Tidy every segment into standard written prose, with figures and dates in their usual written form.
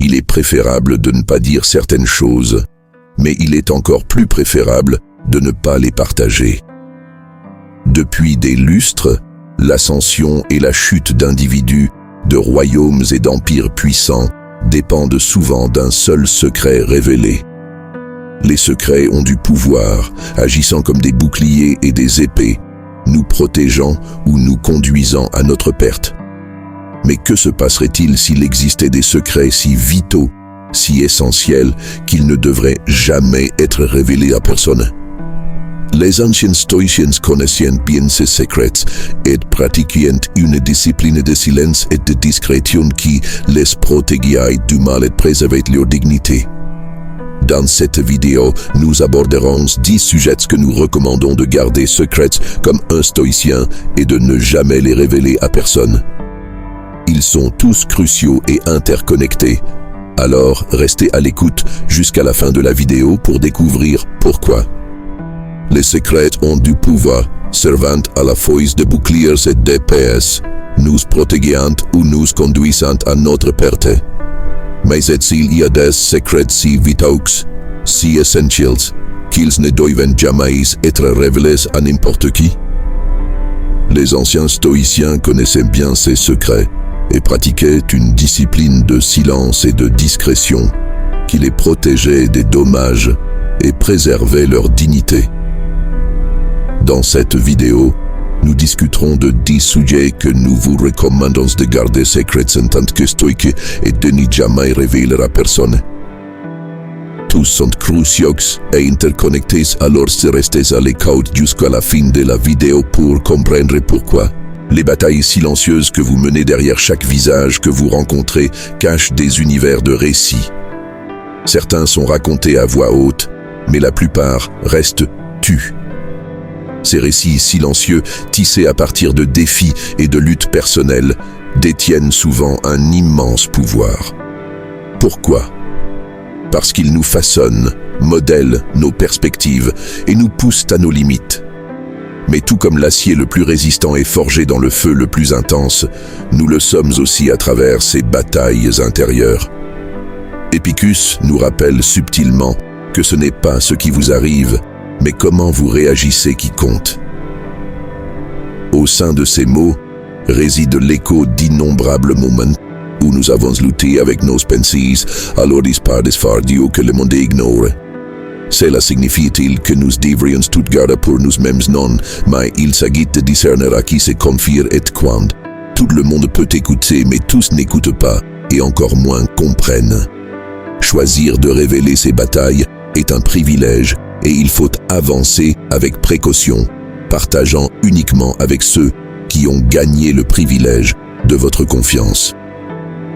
il est préférable de ne pas dire certaines choses, mais il est encore plus préférable de ne pas les partager. Depuis des lustres, l'ascension et la chute d'individus, de royaumes et d'empires puissants dépendent souvent d'un seul secret révélé. Les secrets ont du pouvoir, agissant comme des boucliers et des épées, nous protégeant ou nous conduisant à notre perte. Mais que se passerait-il s'il existait des secrets si vitaux, si essentiels, qu'ils ne devraient jamais être révélés à personne? Les anciens stoïciens connaissaient bien ces secrets et pratiquaient une discipline de silence et de discrétion qui les protégeait du mal et préservait leur dignité. Dans cette vidéo, nous aborderons 10 sujets que nous recommandons de garder secrets comme un stoïcien et de ne jamais les révéler à personne. Ils sont tous cruciaux et interconnectés. Alors, restez à l'écoute jusqu'à la fin de la vidéo pour découvrir pourquoi. Les secrets ont du pouvoir, servant à la fois de boucliers et d'épées, nous protégeant ou nous conduisant à notre perte. Mais il y a des secrets si vitaux, si essentiels, qu'ils ne doivent jamais être révélés à n'importe qui. Les anciens stoïciens connaissaient bien ces secrets et pratiquaient une discipline de silence et de discrétion qui les protégeait des dommages et préservait leur dignité. Dans cette vidéo, nous discuterons de 10 sujets que nous vous recommandons de garder secrets en tant que stoïques et de n'y jamais révéler à personne. Tous sont cruciaux et interconnectés, alors restez à l'écoute jusqu'à la fin de la vidéo pour comprendre pourquoi. Les batailles silencieuses que vous menez derrière chaque visage que vous rencontrez cachent des univers de récits. Certains sont racontés à voix haute, mais la plupart restent tus. Ces récits silencieux, tissés à partir de défis et de luttes personnelles, détiennent souvent un immense pouvoir. Pourquoi? Parce qu'ils nous façonnent, modèlent nos perspectives et nous poussent à nos limites. Mais tout comme l'acier le plus résistant est forgé dans le feu le plus intense, nous le sommes aussi à travers ces batailles intérieures. Épicus nous rappelle subtilement que ce n'est pas ce qui vous arrive, mais comment vous réagissez qui compte. Au sein de ces mots réside l'écho d'innombrables moments où nous avons lutté avec nos pensées, alors disparaît fardeau que le monde ignore. Cela signifie-t-il que nous devrions tout garder pour nous-mêmes? Non, mais il s'agit de discerner à qui se confier et quand. Tout le monde peut écouter, mais tous n'écoutent pas, et encore moins comprennent. Choisir de révéler ces batailles est un privilège, et il faut avancer avec précaution, partageant uniquement avec ceux qui ont gagné le privilège de votre confiance.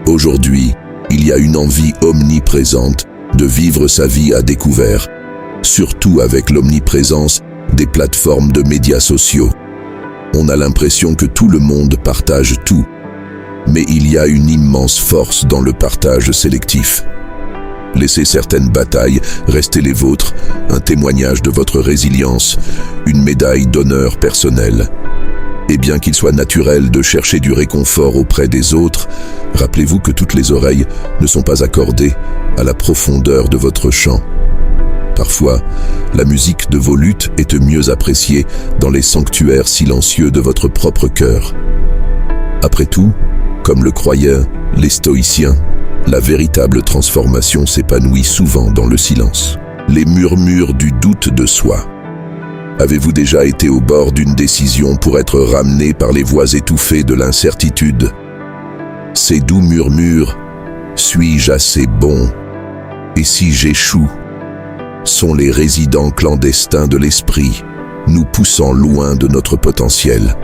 Aujourd'hui, il y a une envie omniprésente de vivre sa vie à découvert, surtout avec l'omniprésence des plateformes de médias sociaux. On a l'impression que tout le monde partage tout, mais il y a une immense force dans le partage sélectif. Laissez certaines batailles rester les vôtres, un témoignage de votre résilience, une médaille d'honneur personnelle. Et bien qu'il soit naturel de chercher du réconfort auprès des autres, rappelez-vous que toutes les oreilles ne sont pas accordées à la profondeur de votre chant. Parfois, la musique de vos luttes est mieux appréciée dans les sanctuaires silencieux de votre propre cœur. Après tout, comme le croyaient les stoïciens, la véritable transformation s'épanouit souvent dans le silence. Les murmures du doute de soi. Avez-vous déjà été au bord d'une décision pour être ramené par les voix étouffées de l'incertitude? Ces doux murmures « Suis-je assez bon? Et si j'échoue ?» sont les résidents clandestins de l'esprit, nous poussant loin de notre potentiel.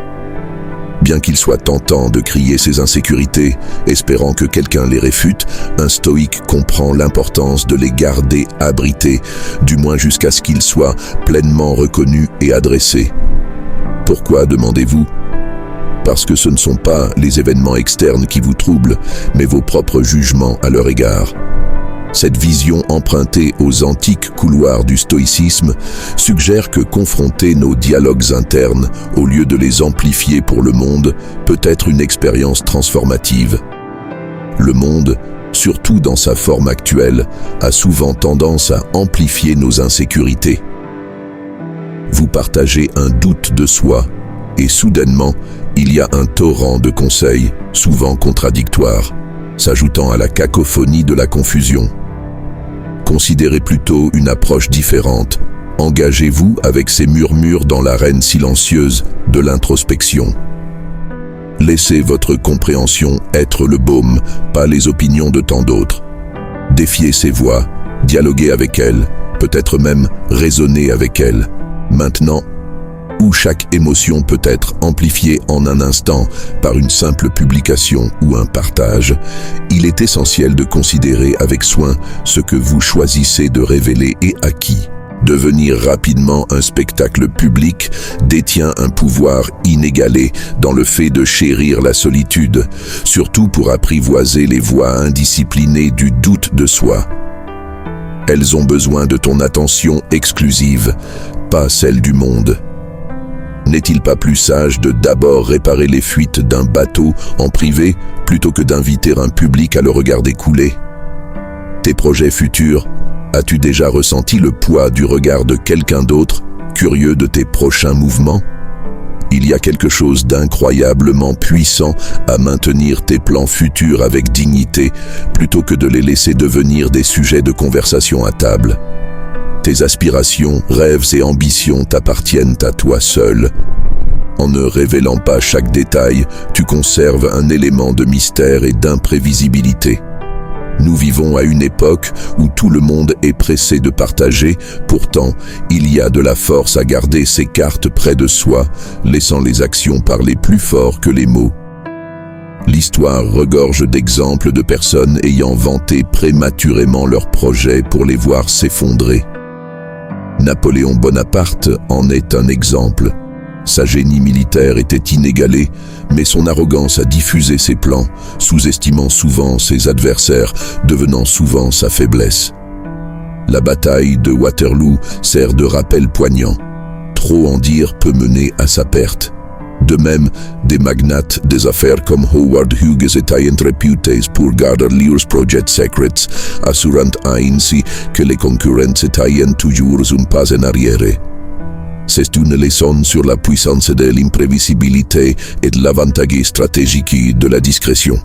Bien qu'il soit tentant de crier ses insécurités, espérant que quelqu'un les réfute, un stoïque comprend l'importance de les garder abrités, du moins jusqu'à ce qu'ils soient pleinement reconnus et adressés. Pourquoi, demandez-vous? Parce que ce ne sont pas les événements externes qui vous troublent, mais vos propres jugements à leur égard. Cette vision empruntée aux antiques couloirs du stoïcisme suggère que confronter nos dialogues internes au lieu de les amplifier pour le monde peut être une expérience transformative. Le monde, surtout dans sa forme actuelle, a souvent tendance à amplifier nos insécurités. Vous partagez un doute de soi, et soudainement, il y a un torrent de conseils, souvent contradictoires, s'ajoutant à la cacophonie de la confusion. Considérez plutôt une approche différente. Engagez-vous avec ces murmures dans l'arène silencieuse de l'introspection. Laissez votre compréhension être le baume, pas les opinions de tant d'autres. Défiez ces voix, dialoguez avec elles, peut-être même raisonnez avec elles. Maintenant, où chaque émotion peut être amplifiée en un instant par une simple publication ou un partage, il est essentiel de considérer avec soin ce que vous choisissez de révéler et à qui. Devenir rapidement un spectacle public détient un pouvoir inégalé dans le fait de chérir la solitude, surtout pour apprivoiser les voix indisciplinées du doute de soi. Elles ont besoin de ton attention exclusive, pas celle du monde. N'est-il pas plus sage de d'abord réparer les fuites d'un bateau en privé plutôt que d'inviter un public à le regarder couler? Tes projets futurs, as-tu déjà ressenti le poids du regard de quelqu'un d'autre, curieux de tes prochains mouvements? Il y a quelque chose d'incroyablement puissant à maintenir tes plans futurs avec dignité plutôt que de les laisser devenir des sujets de conversation à table. Tes aspirations, rêves et ambitions t'appartiennent à toi seul. En ne révélant pas chaque détail, tu conserves un élément de mystère et d'imprévisibilité. Nous vivons à une époque où tout le monde est pressé de partager, pourtant, il y a de la force à garder ses cartes près de soi, laissant les actions parler plus fort que les mots. L'histoire regorge d'exemples de personnes ayant vanté prématurément leurs projets pour les voir s'effondrer. Napoléon Bonaparte en est un exemple. Sa génie militaire était inégalé, mais son arrogance a diffusé ses plans, sous-estimant souvent ses adversaires, devenant souvent sa faiblesse. La bataille de Waterloo sert de rappel poignant. Trop en dire peut mener à sa perte. De même, des magnates des affaires comme Howard Hughes étaient réputés pour garder leurs projets secrets, assurant ainsi que les concurrents étaient toujours un pas en arrière. C'est une leçon sur la puissance de l'imprévisibilité et de l'avantage stratégique de la discrétion.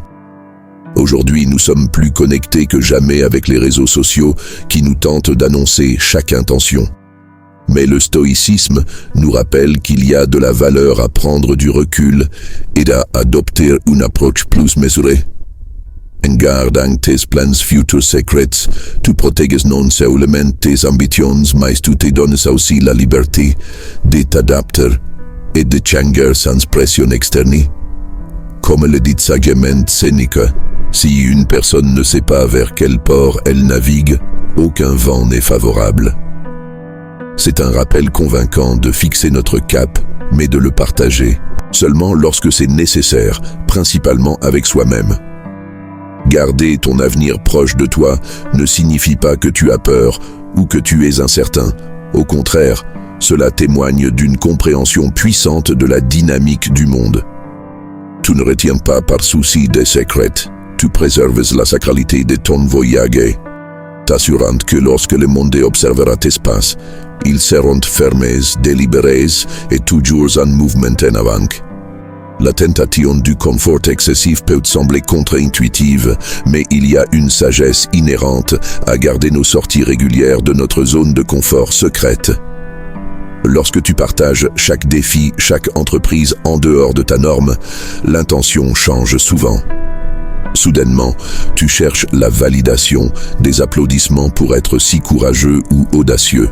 Aujourd'hui, nous sommes plus connectés que jamais avec les réseaux sociaux qui nous tentent d'annoncer chaque intention. Mais le stoïcisme nous rappelle qu'il y a de la valeur à prendre du recul et à adopter une approche plus mesurée. En gardant tes plans futurs secrets, tu protèges non seulement tes ambitions, mais tu te donnes aussi la liberté de t'adapter et de changer sans pression externe. Comme le dit sagement Sénéca, si une personne ne sait pas vers quel port elle navigue, aucun vent n'est favorable. C'est un rappel convaincant de fixer notre cap, mais de le partager, seulement lorsque c'est nécessaire, principalement avec soi-même. Garder ton avenir proche de toi ne signifie pas que tu as peur ou que tu es incertain. Au contraire, cela témoigne d'une compréhension puissante de la dynamique du monde. Tu ne retiens pas par souci des secrets, tu préserves la sacralité de ton voyage, t'assurant que lorsque le monde observera tes pas, ils seront fermés, délibérés et toujours en mouvement en avant. La tentation du confort excessif peut sembler contre-intuitive, mais il y a une sagesse inhérente à garder nos sorties régulières de notre zone de confort secrète. Lorsque tu partages chaque défi, chaque entreprise en dehors de ta norme, l'intention change souvent. Soudainement, tu cherches la validation, des applaudissements pour être si courageux ou audacieux.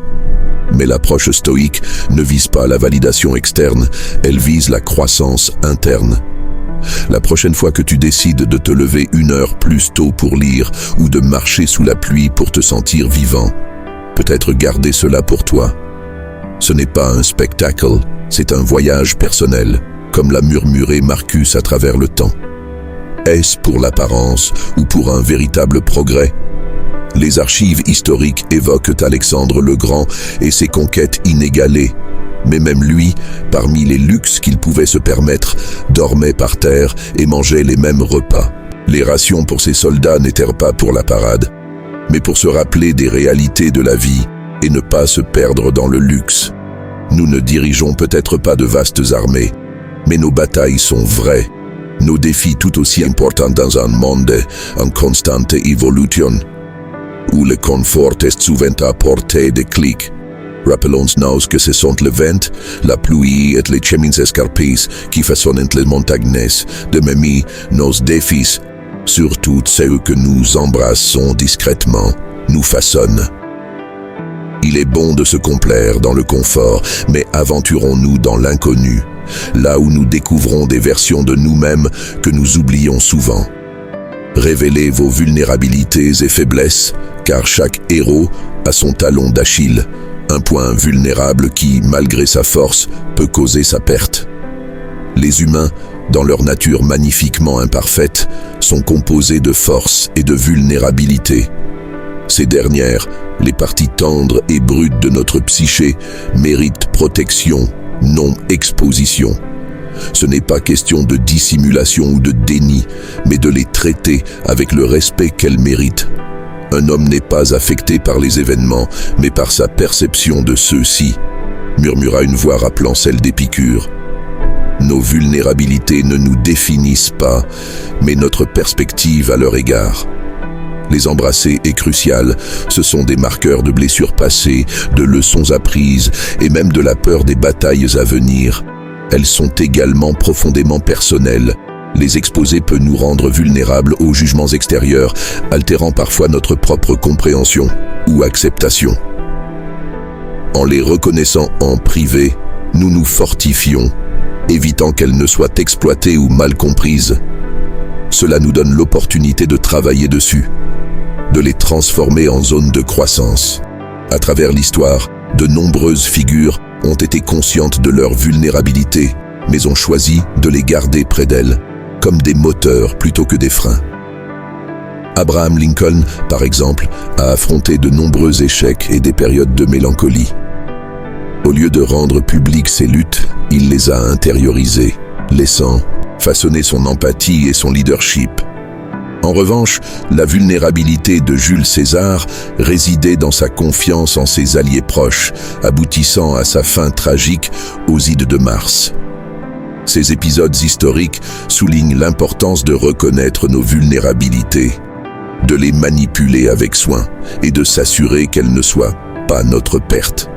Mais l'approche stoïque ne vise pas la validation externe, elle vise la croissance interne. La prochaine fois que tu décides de te lever 1 heure plus tôt pour lire ou de marcher sous la pluie pour te sentir vivant, peut-être garder cela pour toi. Ce n'est pas un spectacle, c'est un voyage personnel, comme l'a murmuré Marcus à travers le temps. Est-ce pour l'apparence ou pour un véritable progrès? Les archives historiques évoquent Alexandre le Grand et ses conquêtes inégalées. Mais même lui, parmi les luxes qu'il pouvait se permettre, dormait par terre et mangeait les mêmes repas. Les rations pour ces soldats n'étaient pas pour la parade, mais pour se rappeler des réalités de la vie et ne pas se perdre dans le luxe. Nous ne dirigeons peut-être pas de vastes armées, mais nos batailles sont vraies. Nos défis tout aussi importants dans un monde en constante évolution, où le confort est souvent à portée de clics. Rappelons-nous que ce sont le vent, la pluie et les chemins escarpés qui façonnent les montagnes, de même nos défis, surtout ceux que nous embrassons discrètement, nous façonnent. Il est bon de se complaire dans le confort, mais aventurons-nous dans l'inconnu, là où nous découvrons des versions de nous-mêmes que nous oublions souvent. Révélez vos vulnérabilités et faiblesses, car chaque héros a son talon d'Achille, un point vulnérable qui, malgré sa force, peut causer sa perte. Les humains, dans leur nature magnifiquement imparfaite, sont composés de force et de vulnérabilité. Ces dernières, les parties tendres et brutes de notre psyché, méritent protection, non exposition. Ce n'est pas question de dissimulation ou de déni, mais de les traiter avec le respect qu'elles méritent. Un homme n'est pas affecté par les événements, mais par sa perception de ceux-ci, murmura une voix rappelant celle d'Épicure. Nos vulnérabilités ne nous définissent pas, mais notre perspective à leur égard. Les embrasser est crucial, ce sont des marqueurs de blessures passées, de leçons apprises et même de la peur des batailles à venir. Elles sont également profondément personnelles. Les exposer peut nous rendre vulnérables aux jugements extérieurs, altérant parfois notre propre compréhension ou acceptation. En les reconnaissant en privé, nous nous fortifions, évitant qu'elles ne soient exploitées ou mal comprises. Cela nous donne l'opportunité de travailler dessus, de les transformer en zones de croissance. À travers l'histoire, de nombreuses figures ont été conscientes de leur vulnérabilité, mais ont choisi de les garder près d'elles, comme des moteurs plutôt que des freins. Abraham Lincoln, par exemple, a affronté de nombreux échecs et des périodes de mélancolie. Au lieu de rendre publiques ses luttes, il les a intériorisées, laissant façonner son empathie et son leadership. En revanche, la vulnérabilité de Jules César résidait dans sa confiance en ses alliés proches, aboutissant à sa fin tragique aux Ides de Mars. Ces épisodes historiques soulignent l'importance de reconnaître nos vulnérabilités, de les manipuler avec soin et de s'assurer qu'elles ne soient pas notre perte.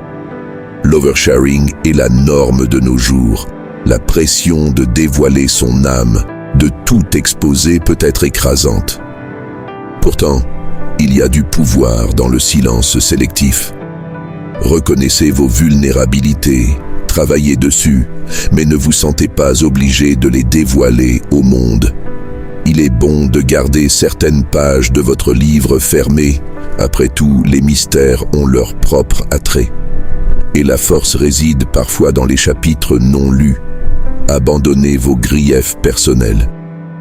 L'oversharing est la norme de nos jours. La pression de dévoiler son âme, de tout exposer peut être écrasante. Pourtant, il y a du pouvoir dans le silence sélectif. Reconnaissez vos vulnérabilités, travaillez dessus, mais ne vous sentez pas obligé de les dévoiler au monde. Il est bon de garder certaines pages de votre livre fermées. Après tout, les mystères ont leur propre attrait. Et la force réside parfois dans les chapitres non lus. Abandonnez vos griefs personnels.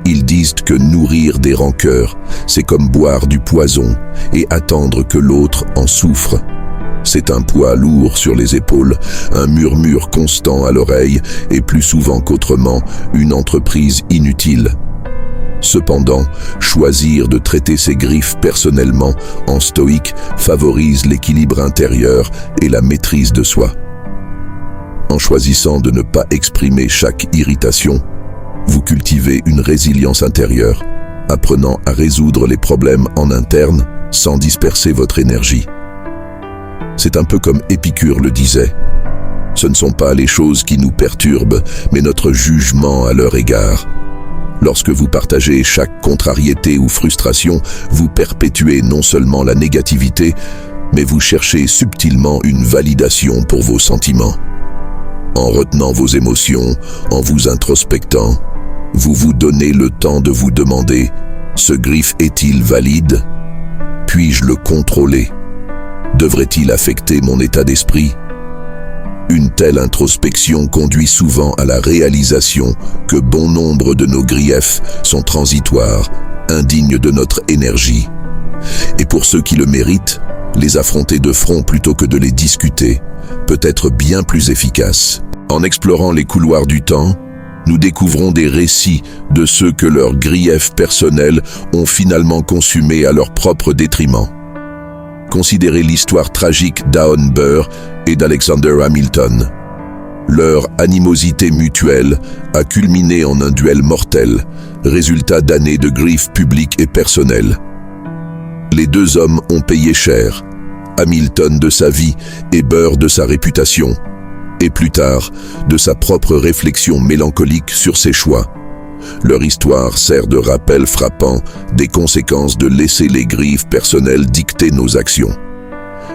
Ils disent que nourrir des rancœurs, c'est comme boire du poison et attendre que l'autre en souffre. C'est un poids lourd sur les épaules, un murmure constant à l'oreille et plus souvent qu'autrement, une entreprise inutile. Cependant, choisir de traiter ses griefs personnellement en stoïque favorise l'équilibre intérieur et la maîtrise de soi. En choisissant de ne pas exprimer chaque irritation, vous cultivez une résilience intérieure, apprenant à résoudre les problèmes en interne sans disperser votre énergie. C'est un peu comme Épicure le disait. Ce ne sont pas les choses qui nous perturbent, mais notre jugement à leur égard. Lorsque vous partagez chaque contrariété ou frustration, vous perpétuez non seulement la négativité, mais vous cherchez subtilement une validation pour vos sentiments. En retenant vos émotions, en vous introspectant, vous vous donnez le temps de vous demander « Ce griffe est-il valide ? Puis-je le contrôler ? Devrait-il affecter mon état d'esprit ?» Une telle introspection conduit souvent à la réalisation que bon nombre de nos griefs sont transitoires, indignes de notre énergie. Et pour ceux qui le méritent, les affronter de front plutôt que de les discuter peut être bien plus efficace. En explorant les couloirs du temps, nous découvrons des récits de ceux que leurs griefs personnels ont finalement consumés à leur propre détriment. Considérez l'histoire tragique d'Aaron Burr et d'Alexander Hamilton. Leur animosité mutuelle a culminé en un duel mortel, résultat d'années de griefs publiques et personnelles. Les deux hommes ont payé cher, Hamilton de sa vie et Burr de sa réputation, et plus tard, de sa propre réflexion mélancolique sur ses choix. Leur histoire sert de rappel frappant des conséquences de laisser les griefs personnelles dicter nos actions.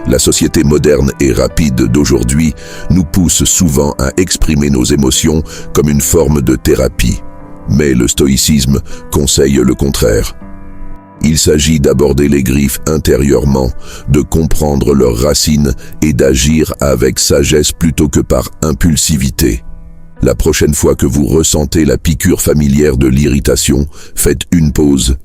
La société moderne et rapide d'aujourd'hui nous pousse souvent à exprimer nos émotions comme une forme de thérapie. Mais le stoïcisme conseille le contraire. Il s'agit d'aborder les griefs intérieurement, de comprendre leurs racines et d'agir avec sagesse plutôt que par impulsivité. La prochaine fois que vous ressentez la piqûre familière de l'irritation, faites une pause,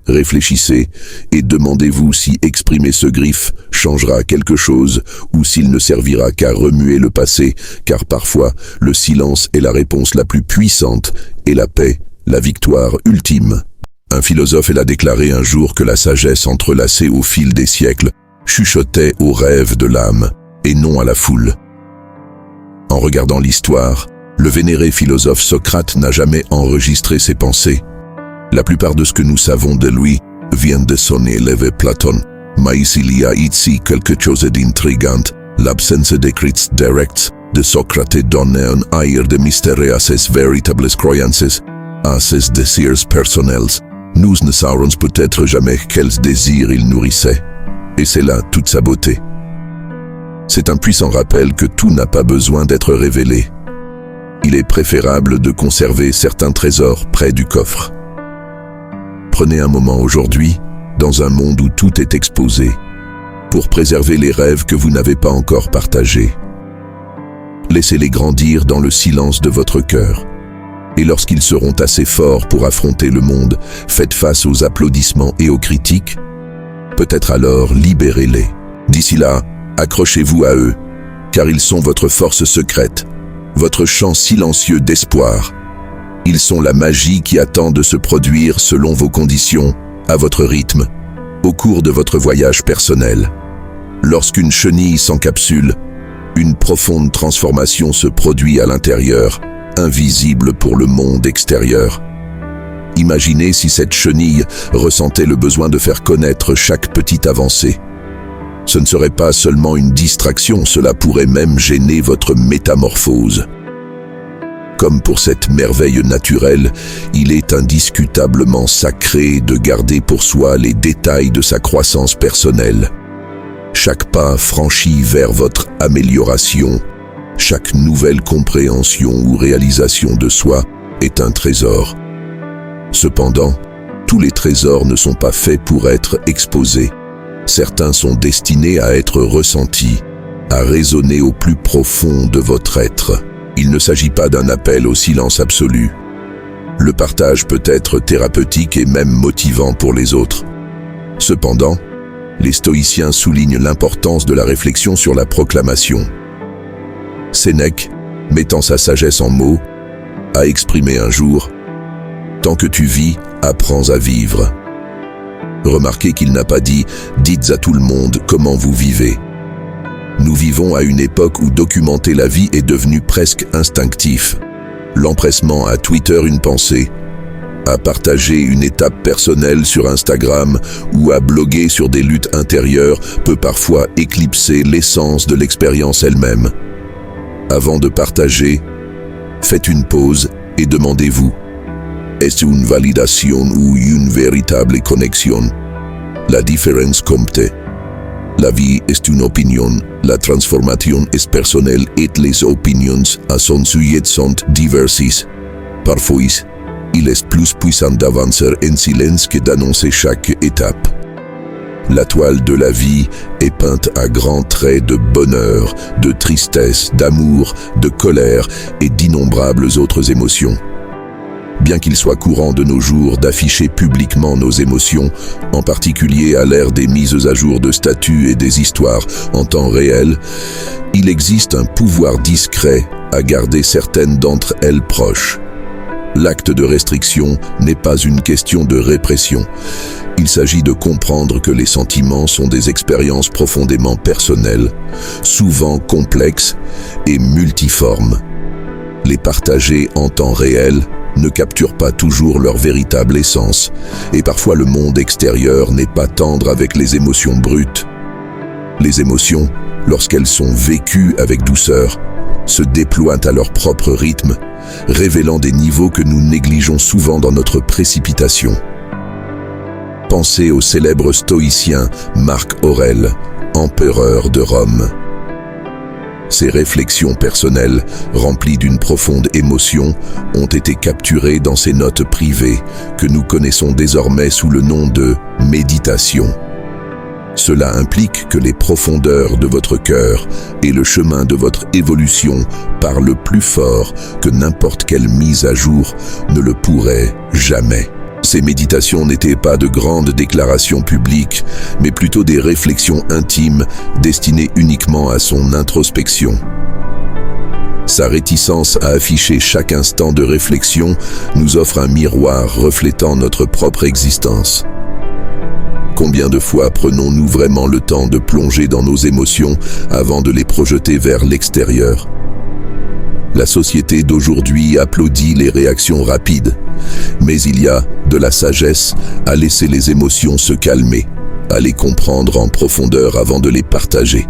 réfléchissez et demandez-vous si exprimer ce griffe changera quelque chose ou s'il ne servira qu'à remuer le passé, car parfois le silence est la réponse la plus puissante et la paix, la victoire ultime. Un philosophe l'a déclaré un jour que la sagesse entrelacée au fil des siècles chuchotait aux rêves de l'âme et non à la foule. En regardant l'histoire, le vénéré philosophe Socrate n'a jamais enregistré ses pensées. La plupart de ce que nous savons de lui vient de son élève Platon, mais il y a ici quelque chose d'intrigant. L'absence d'écrits directs de Socrate donnait un air de mystère à ses véritables croyances, à ses désirs personnels. Nous ne saurons peut-être jamais quels désirs il nourrissait. Et c'est là toute sa beauté. C'est un puissant rappel que tout n'a pas besoin d'être révélé. Il est préférable de conserver certains trésors près du coffre. Prenez un moment aujourd'hui, dans un monde où tout est exposé, pour préserver les rêves que vous n'avez pas encore partagés. Laissez-les grandir dans le silence de votre cœur. Et lorsqu'ils seront assez forts pour affronter le monde, faites face aux applaudissements et aux critiques. Peut-être alors libérez-les. D'ici là, accrochez-vous à eux, car ils sont votre force secrète, votre chant silencieux d'espoir. Ils sont la magie qui attend de se produire selon vos conditions, à votre rythme, au cours de votre voyage personnel. Lorsqu'une chenille s'encapsule, une profonde transformation se produit à l'intérieur, invisible pour le monde extérieur. Imaginez si cette chenille ressentait le besoin de faire connaître chaque petite avancée. Ce ne serait pas seulement une distraction, cela pourrait même gêner votre métamorphose. Comme pour cette merveille naturelle, il est indiscutablement sacré de garder pour soi les détails de sa croissance personnelle. Chaque pas franchi vers votre amélioration, chaque nouvelle compréhension ou réalisation de soi est un trésor. Cependant, tous les trésors ne sont pas faits pour être exposés. Certains sont destinés à être ressentis, à résonner au plus profond de votre être. Il ne s'agit pas d'un appel au silence absolu. Le partage peut être thérapeutique et même motivant pour les autres. Cependant, les stoïciens soulignent l'importance de la réflexion sur la proclamation. Sénèque, mettant sa sagesse en mots, a exprimé un jour « Tant que tu vis, apprends à vivre ». Remarquez qu'il n'a pas dit « Dites à tout le monde comment vous vivez ». Nous vivons à une époque où documenter la vie est devenu presque instinctif. L'empressement à Twitter une pensée, à partager une étape personnelle sur Instagram ou à bloguer sur des luttes intérieures peut parfois éclipser l'essence de l'expérience elle-même. Avant de partager, faites une pause et demandez-vous « Est-ce une validation ou une véritable connexion ?» La différence compte. La vie est une opinion, la transformation est personnelle et les opinions à son sujet sont diverses. Parfois, il est plus puissant d'avancer en silence que d'annoncer chaque étape. La toile de la vie est peinte à grands traits de bonheur, de tristesse, d'amour, de colère et d'innombrables autres émotions. Bien qu'il soit courant de nos jours d'afficher publiquement nos émotions, en particulier à l'ère des mises à jour de statuts et des histoires en temps réel, il existe un pouvoir discret à garder certaines d'entre elles proches. L'acte de restriction n'est pas une question de répression. Il s'agit de comprendre que les sentiments sont des expériences profondément personnelles, souvent complexes et multiformes. Les partager en temps réel ne capturent pas toujours leur véritable essence, et parfois le monde extérieur n'est pas tendre avec les émotions brutes. Les émotions, lorsqu'elles sont vécues avec douceur, se déploient à leur propre rythme, révélant des niveaux que nous négligeons souvent dans notre précipitation. Pensez au célèbre stoïcien Marc Aurèle, empereur de Rome. Ses réflexions personnelles, remplies d'une profonde émotion, ont été capturées dans ses notes privées, que nous connaissons désormais sous le nom de méditation. Cela implique que les profondeurs de votre cœur et le chemin de votre évolution parlent plus fort que n'importe quelle mise à jour ne le pourrait jamais. Ces méditations n'étaient pas de grandes déclarations publiques, mais plutôt des réflexions intimes destinées uniquement à son introspection. Sa réticence à afficher chaque instant de réflexion nous offre un miroir reflétant notre propre existence. Combien de fois prenons-nous vraiment le temps de plonger dans nos émotions avant de les projeter vers l'extérieur ? La société d'aujourd'hui applaudit les réactions rapides, mais il y a de la sagesse à laisser les émotions se calmer, à les comprendre en profondeur avant de les partager.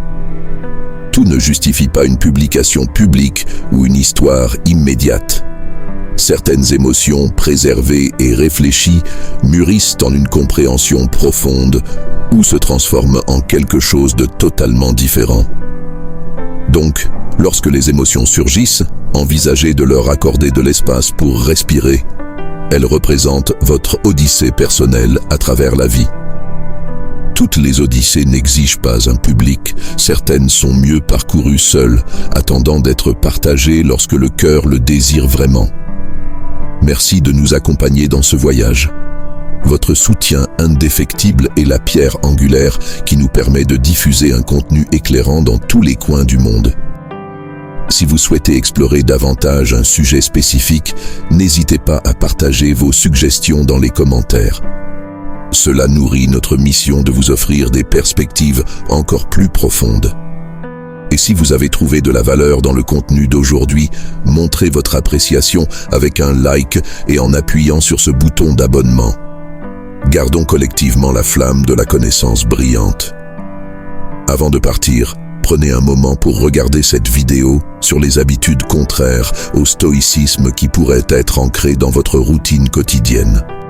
Tout ne justifie pas une publication publique ou une histoire immédiate. Certaines émotions préservées et réfléchies mûrissent en une compréhension profonde ou se transforment en quelque chose de totalement différent. Donc, lorsque les émotions surgissent, envisagez de leur accorder de l'espace pour respirer. Elles représentent votre odyssée personnelle à travers la vie. Toutes les odyssées n'exigent pas un public, certaines sont mieux parcourues seules, attendant d'être partagées lorsque le cœur le désire vraiment. Merci de nous accompagner dans ce voyage. Votre soutien indéfectible est la pierre angulaire qui nous permet de diffuser un contenu éclairant dans tous les coins du monde. Si vous souhaitez explorer davantage un sujet spécifique, n'hésitez pas à partager vos suggestions dans les commentaires. Cela nourrit notre mission de vous offrir des perspectives encore plus profondes. Et si vous avez trouvé de la valeur dans le contenu d'aujourd'hui, montrez votre appréciation avec un like et en appuyant sur ce bouton d'abonnement. Gardons collectivement la flamme de la connaissance brillante. Avant de partir, prenez un moment pour regarder cette vidéo sur les habitudes contraires au stoïcisme qui pourraient être ancrées dans votre routine quotidienne.